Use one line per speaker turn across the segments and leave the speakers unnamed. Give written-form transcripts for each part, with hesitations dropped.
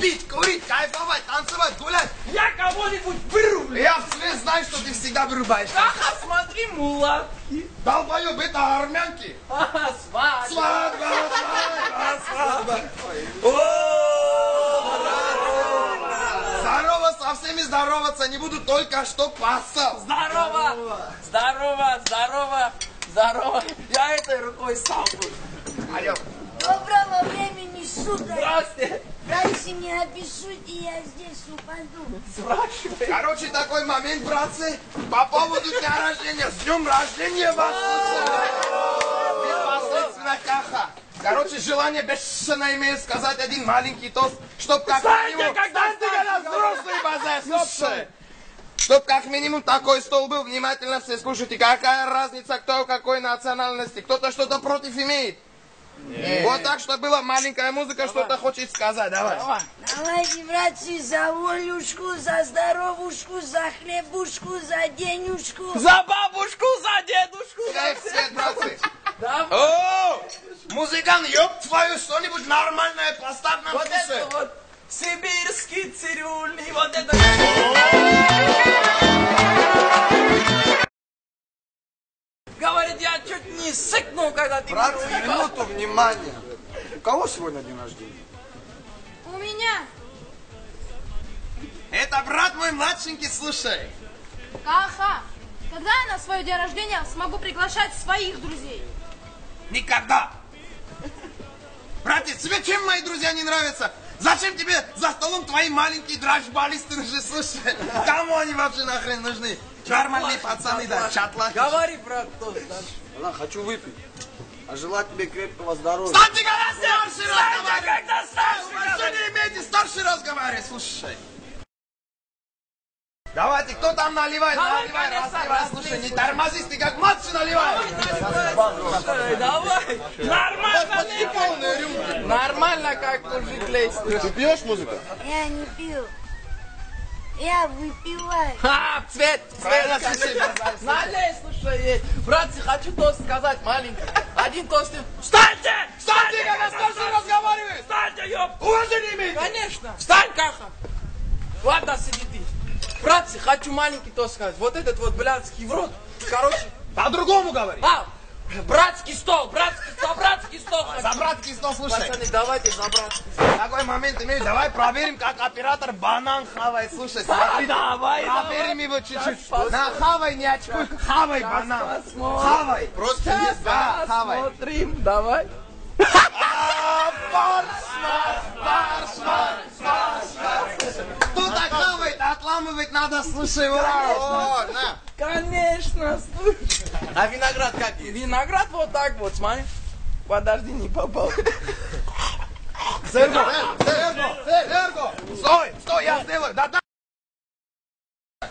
пить, курить, кайфовать, танцевать, гулять.
Я кого-нибудь вырублю.
Я все знаю, что ты всегда вырубаешь.
Ага, смотри, мулатки.
Долбоёб, это армянки.
Ага, свадьба.
Свадьба, свадьба, свадьба. Здорово, со всеми здороваться не буду, только что поссал.
Здорово, здорово, здорово, здорово. Я этой рукой сам буду.
Алло.
Доброго времени суток.
Здравствуйте.
Дайте мне опишите, я здесь упаду.
Спрашивай.
Короче, такой момент, братцы, по поводу дня рождения. С днем рождения вас! Непосредственно Каха. Короче, желание бешено имею сказать один маленький тост, чтоб как минимум... когда взрослый базар, слушай! Чтоб как минимум такой стол был, внимательно все слушайте. Какая разница, кто у какой национальности? Кто-то что-то против имеет? Вот так, что была маленькая музыка, что-то хочет сказать. Давай.
Давайте, братцы, за волюшку, за здоровушку, за хлебушку, за денюшку.
За бабушку, за дедушку.
Все, братцы.
Давай.
О, музыкант, ёб твою, что-нибудь нормальное поставь нам.
Вот это вот сибирский цирюльник, вот это. Говорит, я чуть не сыкнул, когда ты...
Брат, минуту внимания. У кого сегодня день рождения?
У меня.
Это брат мой младшенький, слушай.
Каха, когда я на свой день рождения смогу приглашать своих друзей?
Никогда. Братец, тебе чем мои друзья не нравятся? Зачем тебе за столом твои маленькие дрожбалисты нужны? Слушай, кому они вообще нахрен нужны? Нормальные пацаны, да, чатла.
Говори, брат, тост дальше.
Ладно, хочу выпить. А желать тебе крепкого здоровья.
Станьте, когда старший разговаривай! Когда старший! Что не имеете, старший разговаривай, слушай. Давайте, кто там наливает? Наливай, разливай, слушай, не тормозись, ты как младший наливай.
Давай, нормально, нормально, как мужик лезет.
Ты пьешь музыку?
Я не пью. Я выпиваю.
Цвет,
Правильно,
цвет.
слушай,
Налей, слушай, братцы, хочу тост сказать маленький. Один тост. Встаньте!
Встаньте, когда старший разговаривает!
Встаньте, ёб!
Уважение имейте!
Конечно! Встань, Каха! Ладно, сиди ты. Братцы, хочу маленький тост сказать. Вот этот вот блядский в рот. Короче.
По-другому говори.
Братский стол, братский стол, братский стол.
За братский стол, слушай.
Пацаны, давайте за братский стол.
Такой момент имею. Давай проверим, как оператор банан хавает. Слушай, смотри.
Давай,
проверим его чуть-чуть. На, хавай, не очкуй, хавай банан. Хавай. Просто есть, да, хавай.
Смотрим, давай.
Кто так хавает, отламывать надо, слушай, ура.
Конечно, слушай. А виноград как? Виноград вот так вот, смотри. Подожди, не попал.
Серго, стой, я сделаю. Да.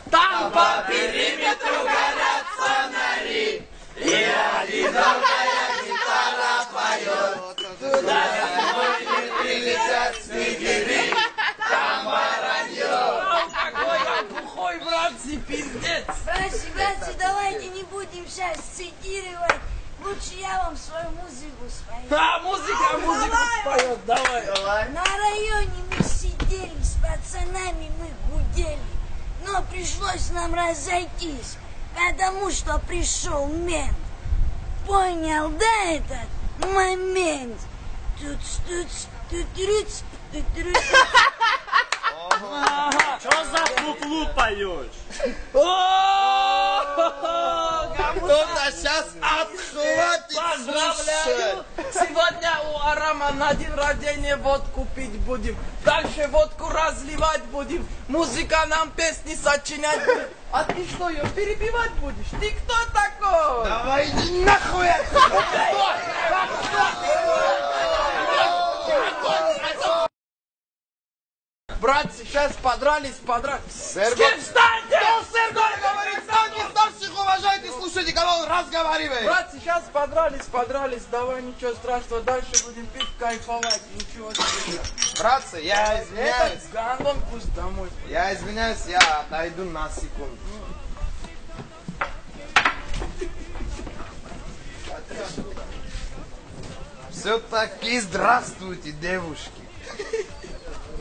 Там по периметру горят фонари, и одинокая гитара поет. Туда домой не прилетят снегири, там воронье. Какой я глухой, братцы, пиздец.
Братцы, давайте не будем сейчас цитировать. Лучше я вам свою музыку спою.
Музыка споет, давай.
На районе мы сидели с пацанами, мы гудели. Но пришлось нам разойтись, потому что пришел мент. Понял, да, этот момент? Туц-туц, тут-руц, тут-руц.
Что за куклу поешь?
Кто-то сейчас отхватит.
Поздравляю! Сегодня у Арама на день рождения водку пить будем. Дальше водку разливать будем. Музыка нам песни сочинять будет. А ты что, ее перебивать будешь? Ты кто такой?
Давай иди нахуй!
Братцы, сейчас подрались.
Серго.
С кем встаньте?
Кто Серго говорит? Станьте, старших уважайте, слушайте, кого он разговаривает.
Братцы, сейчас подрались. Давай, ничего страшного. Дальше будем пить, кайфовать. Ничего себе.
Братцы, я извиняюсь.
Этот с гандон пусть домой.
Я извиняюсь, я отойду на секунду. Все-таки здравствуйте, девушки.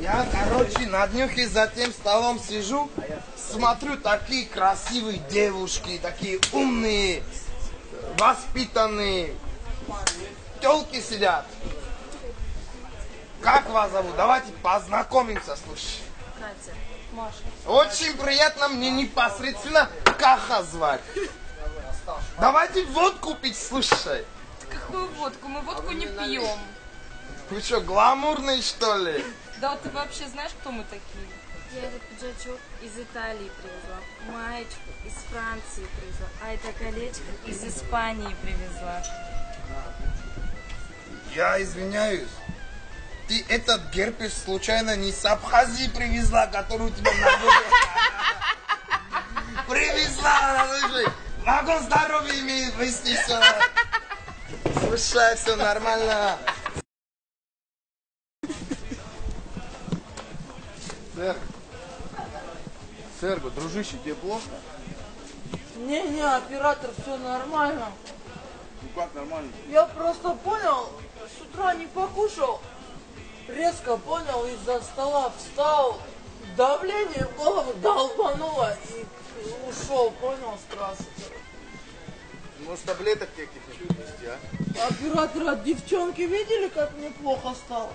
Я, короче, на днюхе за тем столом сижу, смотрю, такие красивые девушки, такие умные, воспитанные. Тёлки сидят. Как вас зовут? Давайте познакомимся, слушай.
Катя, Маша.
Очень приятно мне непосредственно Каха звать. Давайте водку пить, слушай.
Какую водку? Мы водку не пьем.
Вы что, гламурный, что ли?
Да, ты вообще знаешь, кто мы такие? Я этот пиджачок из Италии привезла, маечку из Франции привезла, а это колечко из Испании привезла.
Я извиняюсь. Ты этот герпес случайно не с Абхазии привезла, который у тебя на губе? Привезла, слушай. Вагон здоровья имеет вести все. Слушай, все нормально.
Серго, дружище, тебе плохо?
Не, оператор, все нормально.
Ну как, нормально?
Я просто понял, с утра не покушал, резко понял, из-за стола встал, давление в голову долбануло и ушел, понял, с трассы.
Может, таблеток каких-нибудь ввести, а?
Оператора, девчонки видели, как мне плохо стало?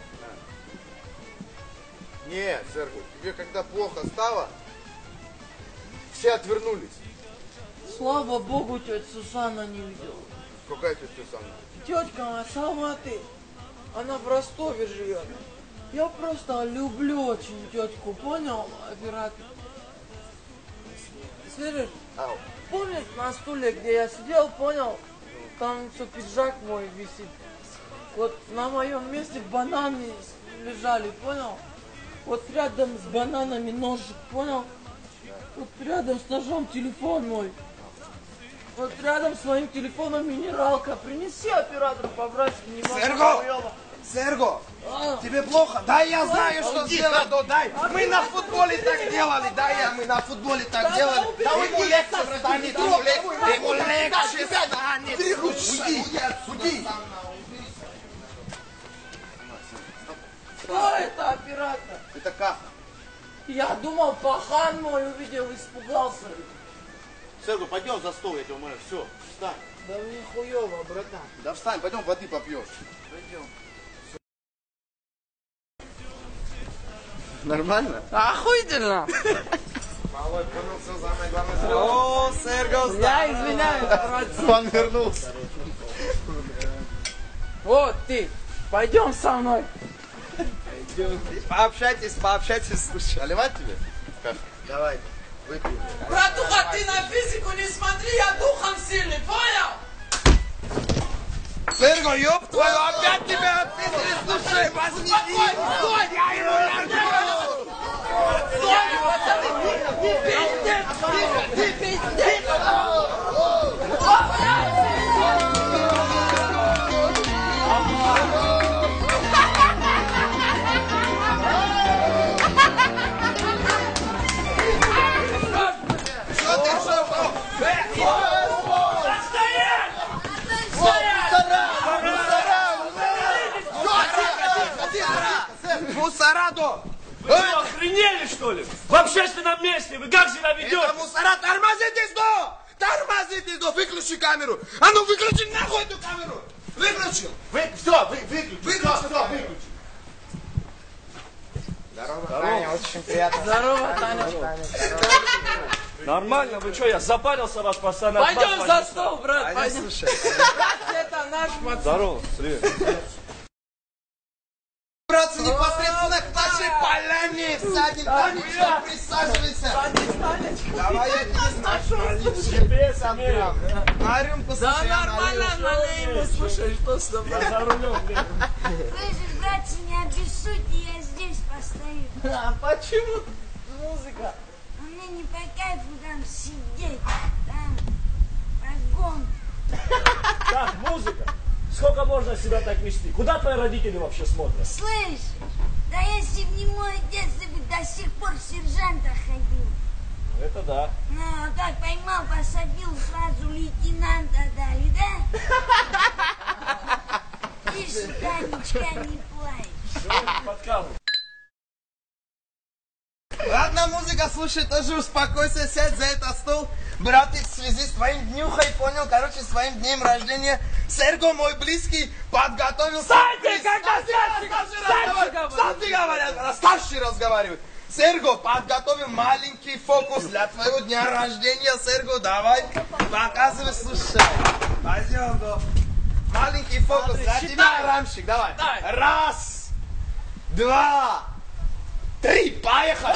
Не, Серго, тебе когда плохо стало, все отвернулись.
Слава богу, тетя Сусанна не видела.
Какая тетя Сусанна?
Тетка Салматы, она в Ростове живет. Я просто люблю очень тетку, понял, оператор? Слышишь?
Ау.
Помнишь на стуле, где я сидел, понял? Там все пиджак мой висит. Вот на моем месте бананы лежали, понял? Вот рядом с бананами ножик, понял? Вот рядом с ножом телефон мой. Вот рядом с моим телефоном минералка. Принеси, оператор, по-братски, не могу.
Серго! Серго! Тебе плохо? Да, я знаю, что сделать, да, дай. Мы на футболе так делали, мы на футболе так делали. Ему легче станет, ему легче станет.
Уйди!
Кто это, оператор?
Это как?
Я думал, пахан мой увидел, испугался.
Серго, пойдем за стол, я тебя умоляю. Все, встань.
Да мне хуёво, братан.
Да встань, пойдем воды попьешь.
Пойдем.
Нормально?
Охуительно!
Малой понял, все самое главное. О, Серго,
Я извиняюсь, братцы.
Он вернулся.
Вот ты, пойдем со мной.
Пообщайтесь, слушай.
Наливать тебе?
Давай, выпьем.
Братуха, ты на физику не смотри, я духом сильный, понял?
Серго, ёб твою, опять тебя отпиздили, слушай, возьми. Стой, я его нажму. Мусорадо!
Вы что, охренели, что ли? В общественном месте вы как себя ведете?
Это мусора, тормозитесь, но! Тормозитесь, но! Выключи камеру! А ну выключи нахуй эту камеру! Выключил!
Выключи.
Выключи! Здорово, Таня, очень приятно.
Здорово, Таня.
Нормально, вы что, я запарился вас постоянно.
Пойдем за стол, брат, пойдем.
Слушай,
Это наш пацан.
Здорово, привет.
братцы, непосредственно к нашей поляне! Сядем, Танечка, присаживайся! Давай я тебе
GPS имею.
на рюмку
Да
слушай, я
нормально,
налью.
налей ему, слушай, что с тобой?
За рулем, блин.
Слышишь, братцы, не обессудьте, я здесь постою.
А почему музыка?
А мне не по кайфу там сидеть, там вагон.
Так, музыка. Сколько можно себя так вести? Куда твои родители вообще смотрят?
Слышь, да если бы не мой отец, ты бы до сих пор сержанта ходил.
Это да.
Ну, а как поймал, посадил, сразу лейтенанта дали, да? Тише, Танечка, не плачь.
Подкалывай.
слушай, тоже успокойся, сядь за этот стол. Братик, в связи с твоим днюхой, понял, короче, своим днем рождения, Серго, мой близкий, подготовил...
Саня, когда
Старший говорят, старший разговаривает. Серго, подготовил маленький фокус для твоего дня рождения. Серго, давай, показывай, слушай. Пойдем, го. Маленький фокус для тебя, Рамщик, давай. Раз, два, три, поехали!